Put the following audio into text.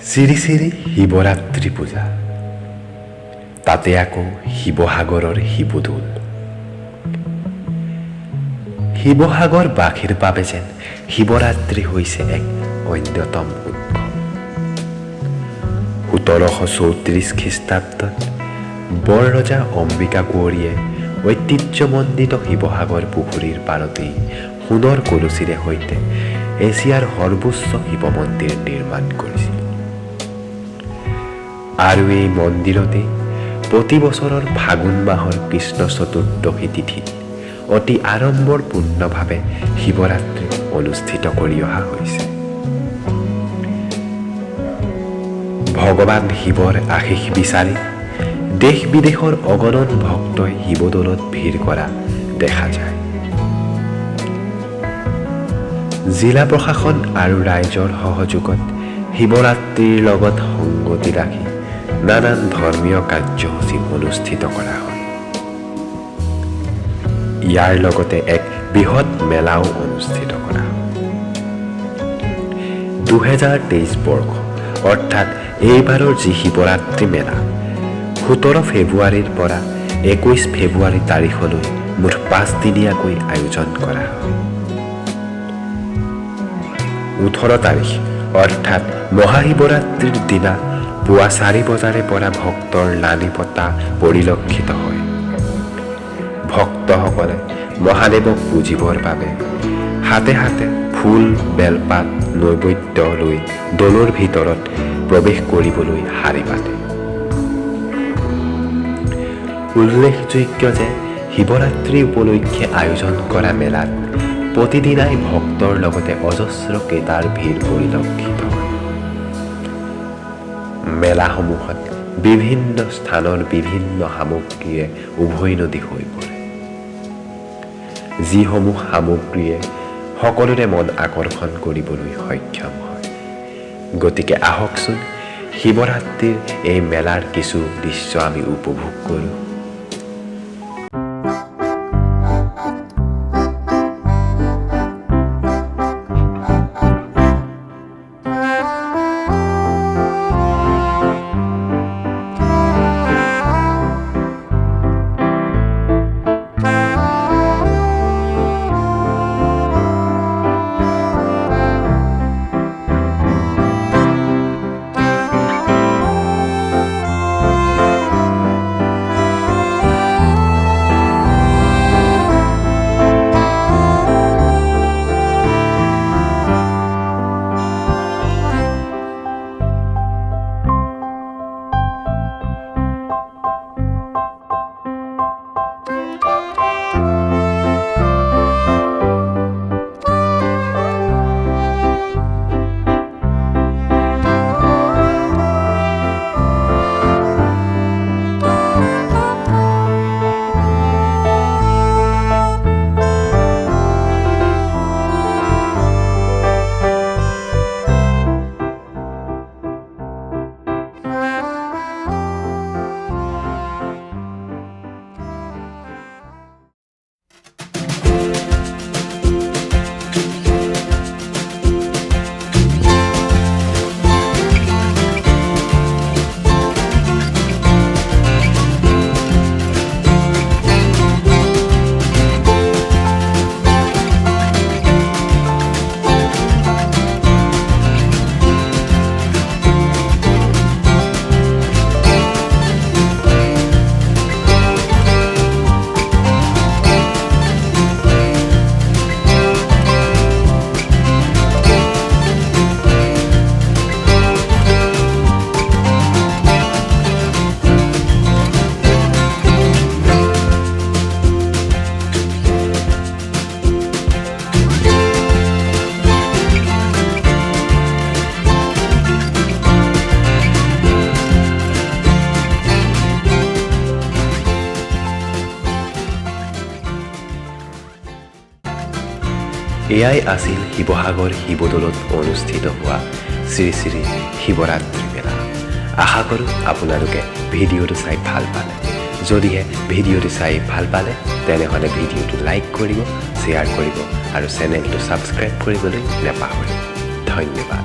শ্ৰী শ্ৰী শিৱৰাত্ৰি পূজা, তাতে আকৌ শিৱসাগৰৰ শিৱদৌল। শিৱসাগৰবাসীৰ বাবে যেন শিৱৰাত্ৰি হৈছে এক অন্যতম উৎসৱ। ১৭৩৪ খ্ৰীষ্টাব্দত বৰৰজা অম্বিকা কোঁৱৰীয়ে ঐতিহ্যমণ্ডিত শিৱসাগৰ পুখুৰীৰ পাৰতেই সোণৰ কলচীৰে সৈতে এছিয়াৰ সৰ্বোচ্চ শিৱ মন্দিৰ নিৰ্মাণ কৰিছিল। আৰু এই মন্দিৰতে প্ৰতি বছৰৰ ফাগুন মাহৰ কৃষ্ণ চতুৰ্দশী তিথিত অতি আড়ম্বৰপূৰ্ণভাৱে শিৱৰাত্ৰি অনুষ্ঠিত কৰি অহা হৈছে। ভগৱান শিৱৰ আশীষ বিচাৰি দেশ বিদেশৰ অগণন ভক্তই শিৱদৌলত ভিৰ কৰা দেখা যায়। জিলা প্ৰশাসন আৰু ৰাইজৰ সহযোগত শিৱৰাত্ৰিৰ লগত সংগতি ৰাখি নানান ধৰ্মীয় কাৰ্যসূচী অনুষ্ঠিত কৰা হয়। ইয়াৰ লগতে এক বৃহৎ মেলাও অনুষ্ঠিত কৰা হয়। ২০২৩ বৰ্ষ অৰ্থাৎ এইবাৰৰ যি শিৱৰাত্ৰি মেলা ১৭ ফেব্ৰুৱাৰীৰ পৰা ২১ ফেব্ৰুৱাৰী তাৰিখলৈ মুঠ ৫ দিনীয়াকৈ আয়োজন কৰা হয়। ১৮ তাৰিখ অৰ্থাৎ মহাশিৱৰাত্ৰিৰ দিনা পুৱা ৪ বজাৰে পৰা ভক্তৰ লানি পতা পৰিলক্ষিত হয়। ভক্তসকলে মহাদেৱক পুজিবৰ বাবে হাতে হাতে ফুল বেলপাত নৈবেদ্য লৈ দৌলৰ ভিতৰত প্ৰৱেশ কৰিবলৈ শাৰী পাতে। উল্লেখযোগ্য যে শিৱৰাত্ৰি উপলক্ষে আয়োজন কৰা মেলাত প্ৰতিদিনাই ভক্তৰ লগতে অজস্ৰ ক্ৰেতাৰ ভিৰ পৰিলক্ষিত হয়। মেলাসমূহত বিভিন্ন স্থানৰ বিভিন্ন সামগ্ৰীয়ে উভৈনদী হৈ পৰে, যিসমূহ সামগ্ৰীয়ে সকলোৰে মন আকৰ্ষণ কৰিবলৈ সক্ষম হয়। গতিকে আহকচোন শিৱৰাত্ৰিৰ এই মেলাৰ কিছু দৃশ্য আমি উপভোগ কৰোঁ। এয়াই আছিল শিৱসাগৰ শিৱদৌলত অনুষ্ঠিত হোৱা শ্ৰী শ্ৰী শিৱৰাত্ৰি মেলা। আশা কৰোঁ আপোনালোকে ভিডিঅ'টো চাই ভাল পালে। যদিহে ভিডিঅ'টো চাই ভাল পালে তেনেহ'লে ভিডিঅ'টো লাইক কৰিব, শ্বেয়াৰ কৰিব আৰু চেনেলটো ছাবস্ক্ৰাইব কৰিবলৈ নাপাহৰিব। ধন্যবাদ।